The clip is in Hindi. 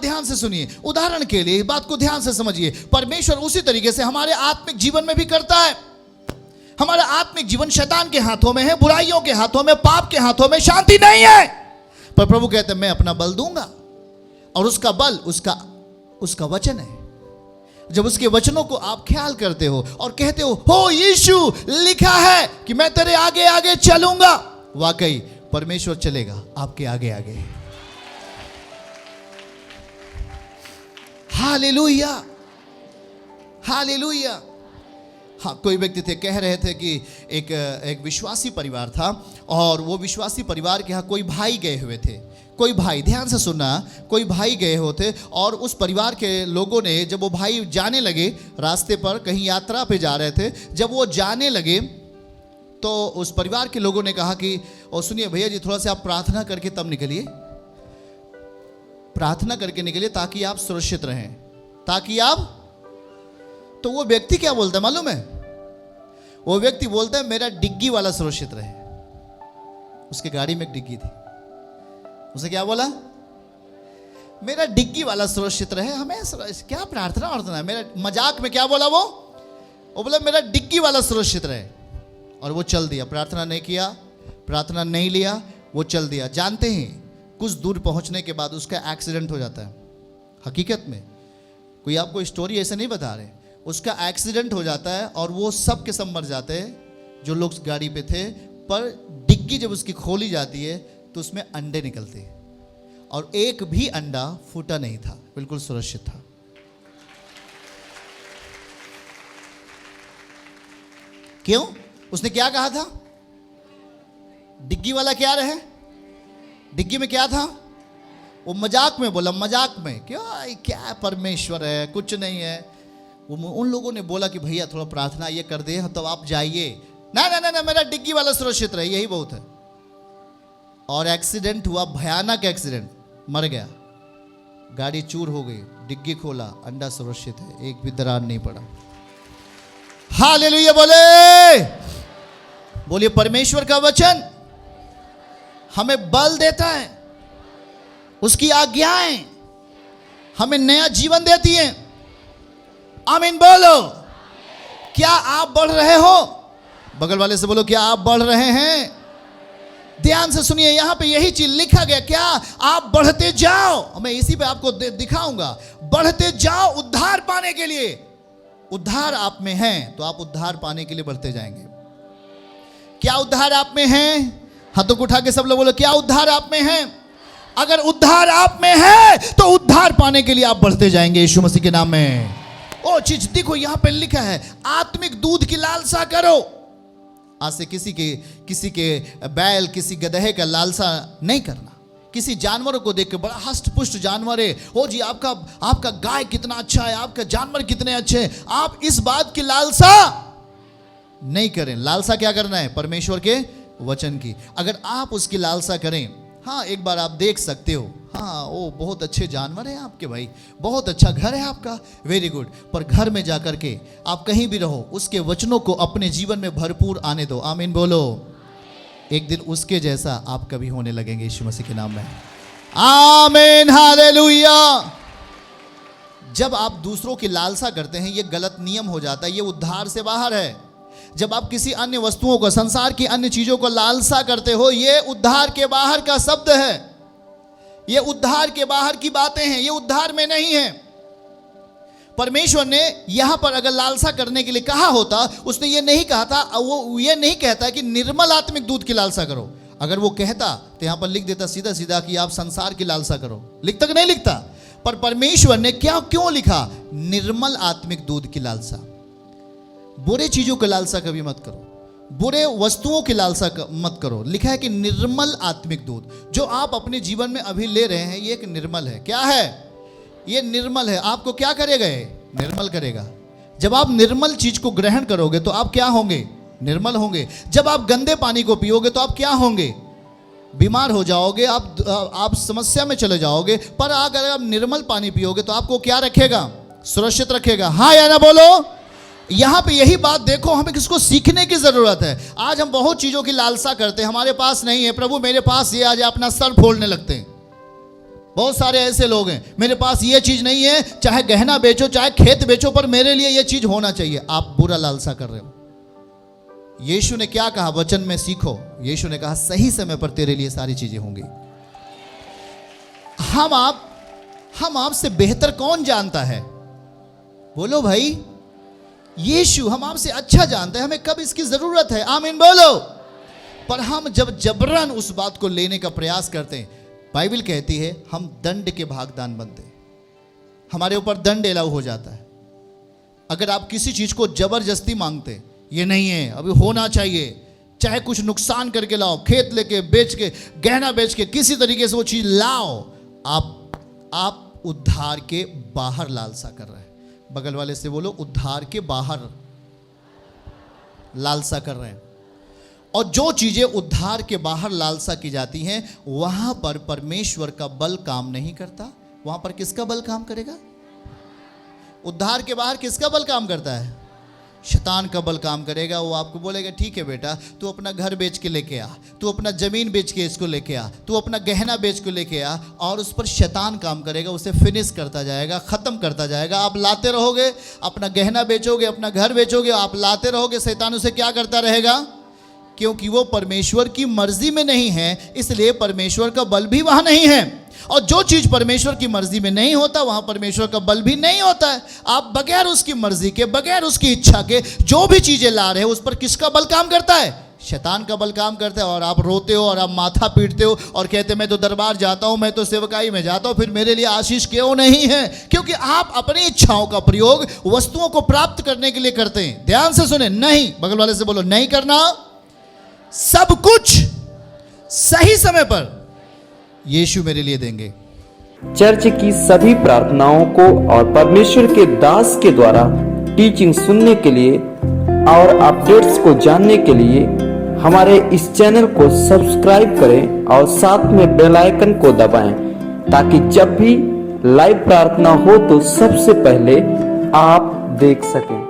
ध्यान से सुनिए, उदाहरण के लिए बात को ध्यान से समझिए। परमेश्वर उसी तरीके से हमारे आत्मिक जीवन में भी करता है। हमारा आत्मिक जीवन शैतान के हाथों में है, बुराइयों के हाथों में, पाप के हाथों में शांति नहीं है। पर प्रभु कहते हैं मैं अपना बल दूंगा, और उसका बल उसका वचन है। जब उसके वचनों को आप ख्याल करते हो और कहते हो यीशु लिखा है कि मैं तेरे आगे आगे चलूंगा, वाकई परमेश्वर चलेगा आपके आगे आगे। Hallelujah, hallelujah. हाँ, कोई व्यक्ति थे, कह रहे थे कि एक विश्वासी परिवार था, और वो विश्वासी परिवार के यहाँ कोई भाई गए हुए थे। कोई भाई, ध्यान से सुनना, कोई भाई गए होते, और उस परिवार के लोगों ने, जब वो भाई जाने लगे रास्ते पर, कहीं यात्रा पे जा रहे थे, जब वो जाने लगे तो उस परिवार के लोगों ने कहा कि और सुनिए भैया जी, थोड़ा सा आप प्रार्थना करके तब निकलिए, प्रार्थना करके निकलिए ताकि आप सुरक्षित रहें, ताकि आप। तो वो व्यक्ति क्या बोलता है मालूम है? वो व्यक्ति बोलता है मेरा डिग्गी वाला सुरक्षित रहे। उसके गाड़ी में एक डिग्गी थी, उसे क्या बोला? मेरा डिग्गी वाला सुरक्षित रहे। हमें क्या प्रार्थना है, मेरा मजाक में क्या बोला वो बोला मेरा डिग्गी वाला सुरक्षित रहे, और वो चल दिया। प्रार्थना नहीं किया, प्रार्थना नहीं लिया, वो चल दिया। जानते हैं कुछ दूर पहुंचने के बाद उसका एक्सीडेंट हो जाता है। हकीकत में कोई आपको स्टोरी ऐसे नहीं बता रहे, उसका एक्सीडेंट हो जाता है और वो सब के सब मर जाते हैं जो लोग गाड़ी पे थे। पर डिग्गी जब उसकी खोली जाती है तो उसमें अंडे निकलते हैं, और एक भी अंडा फूटा नहीं था, बिल्कुल सुरक्षित था। क्यों? उसने क्या कहा था? डिग्गी वाला क्या रहे? डिग्गी में क्या था? वो मजाक में बोला, मजाक में क्या परमेश्वर है, कुछ नहीं है। उन लोगों ने बोला कि भैया थोड़ा प्रार्थना ये कर दे तो आप जाइए। ना ना ना ना, मेरा डिग्गी वाला सुरक्षित रहे, यही बहुत है। और एक्सीडेंट हुआ, भयानक एक्सीडेंट, मर गया, गाड़ी चूर हो गई, डिग्गी खोला, अंडा सुरक्षित है, एक भी दरार नहीं पड़ा। हालेलुया बोलिए। परमेश्वर का वचन हमें बल देता है, उसकी आज्ञाएं हमें नया जीवन देती हैं। आमीन बोलो। क्या आप बढ़ रहे हो? बगल वाले से बोलो, क्या आप बढ़ रहे हैं? ध्यान से सुनिए, यहां पे यही चीज लिखा गया, क्या आप बढ़ते जाओ। मैं इसी पे आपको दिखाऊंगा। बढ़ते जाओ उद्धार पाने के लिए। उद्धार आप में है तो आप उद्धार पाने के लिए बढ़ते जाएंगे। क्या उद्धार आप में है? हाथों को उठा के सब लोग बोलो, क्या उद्धार आप में है? अगर उद्धार आप में है तो उद्धार पाने के लिए आप बढ़ते जाएंगे यीशु मसीह के नाम में। ओ चीज देखो, यहां पे लिखा है, आत्मिक दूध की लालसा करो। आज से किसी के बैल, किसी गधे का लालसा नहीं करना। किसी जानवरों को देख के, बड़ा हष्ट पुष्ट जानवर है, ओ जी आपका गाय कितना अच्छा है, आपका जानवर कितने अच्छे हैं, आप इस बात की लालसा नहीं करें। लालसा क्या करना है? परमेश्वर के वचन की। अगर आप उसकी लालसा करें, हाँ एक बार आप देख सकते हो, हाँ ओ बहुत अच्छे जानवर हैं आपके भाई, बहुत अच्छा घर है आपका, वेरी गुड। पर घर में जाकर के आप कहीं भी रहो, उसके वचनों को अपने जीवन में भरपूर आने दो। आमीन बोलो। एक दिन उसके जैसा आप कभी होने लगेंगे यीशु मसीह के नाम में। आमीन, हालेलुया। जब आप दूसरों की लालसा करते हैं, ये गलत नियम हो जाता है, ये उद्धार से बाहर है। जब आप किसी अन्य वस्तुओं को, संसार की अन्य चीजों को लालसा करते हो, ये उद्धार के बाहर का शब्द है, ये उद्धार के बाहर की बातें हैं, ये उद्धार में नहीं है। परमेश्वर ने यहां पर अगर लालसा करने के लिए कहा होता, उसने ये नहीं कहा था, वो ये नहीं कहता कि निर्मल आत्मिक दूध की लालसा करो। अगर वो कहता तो यहां पर लिख देता सीधा सीधा कि आप संसार की लालसा करो। लिखता कि नहीं लिखता? पर परमेश्वर ने क्यों लिखा? निर्मल आत्मिक दूध की लालसा। बुरे चीजों की लालसा कभी मत करो, बुरे वस्तुओं की लालसा मत करो। लिखा है कि निर्मल आत्मिक दूध, जो आप अपने जीवन में अभी ले रहे हैं, ये एक निर्मल है। क्या है? ये निर्मल है। आपको क्या करेगा? निर्मल करेगा। जब आप निर्मल चीज को ग्रहण करोगे तो आप क्या होंगे? निर्मल होंगे। जब आप गंदे पानी को पियोगे तो आप क्या होंगे? बीमार हो जाओगे, आप समस्या में चले जाओगे। पर अगर आप निर्मल पानी पियोगे तो आपको क्या रखेगा? सुरक्षित रखेगा। हाँ या ना बोलो। यहां पे यही बात देखो, हमें किसको सीखने की जरूरत है। आज हम बहुत चीजों की लालसा करते हैं, हमारे पास नहीं है, प्रभु मेरे पास ये, आज अपना सर फोड़ने लगते हैं। बहुत सारे ऐसे लोग हैं, मेरे पास ये चीज नहीं है, चाहे गहना बेचो चाहे खेत बेचो, पर मेरे लिए ये चीज होना चाहिए। आप बुरा लालसा कर रहे हो। यीशु ने क्या कहा वचन में सीखो, यीशु ने कहा सही समय पर तेरे लिए सारी चीजें होंगी। हम आपसे बेहतर कौन जानता है? बोलो भाई, यीशु हम आपसे अच्छा जानता है, हमें कब इसकी जरूरत है। आमीन बोलो। पर हम जब जबरन उस बात को लेने का प्रयास करते हैं, बाइबल कहती है हम दंड के भागदान बनते हैं, हमारे ऊपर दंड एलाउ हो जाता है। अगर आप किसी चीज को जबरदस्ती मांगते, ये नहीं है अभी होना चाहिए, चाहे कुछ नुकसान करके लाओ, खेत लेके बेच के गहना बेच के किसी तरीके से वो चीज लाओ, आप उद्धार के बाहर लालसा कर रहे हैं। बगल वाले से बोलो उद्धार के बाहर लालसा कर रहे हैं। और जो चीजें उद्धार के बाहर लालसा की जाती हैं, वहां पर परमेश्वर का बल काम नहीं करता। वहां पर किसका बल काम करेगा? उद्धार के बाहर किसका बल काम करता है? शैतान का बल काम करेगा। वो आपको बोलेगा ठीक है बेटा, तू अपना घर बेच के लेके आ, तू अपना जमीन बेच के इसको लेके आ, तू अपना गहना बेच के लेके आ, और उस पर शैतान काम करेगा, उसे फिनिश करता जाएगा, खत्म करता जाएगा। आप लाते रहोगे, अपना गहना बेचोगे, अपना घर बेचोगे, आप लाते रहोगे, शैतान उसे क्या करता रहेगा? क्योंकि वो परमेश्वर की मर्जी में नहीं है, इसलिए परमेश्वर का बल भी वहां नहीं है। और जो चीज परमेश्वर की मर्जी में नहीं होता, वहां परमेश्वर का बल भी नहीं होता है। आप बगैर उसकी मर्जी के, बगैर उसकी इच्छा के जो भी चीजें ला रहे हो, उस पर किसका बल काम करता है? शैतान का बल काम करता है। और आप रोते हो और आप माथा पीटते हो और कहते मैं तो दरबार जाता हूं, मैं तो सेवकाई में जाता हूं, फिर मेरे लिए आशीष क्यों नहीं है? क्योंकि आप अपनी इच्छाओं का प्रयोग वस्तुओं को प्राप्त करने के लिए करते हैं। ध्यान से सुने, नहीं, बगल वाले से बोलो नहीं करना। सब कुछ सही समय पर यीशु मेरे लिए देंगे। चर्च की सभी प्रार्थनाओं को और परमेश्वर के दास के द्वारा टीचिंग सुनने के लिए और अपडेट्स को जानने के लिए हमारे इस चैनल को सब्सक्राइब करें और साथ में बेल आइकन को दबाएं, ताकि जब भी लाइव प्रार्थना हो तो सबसे पहले आप देख सकें।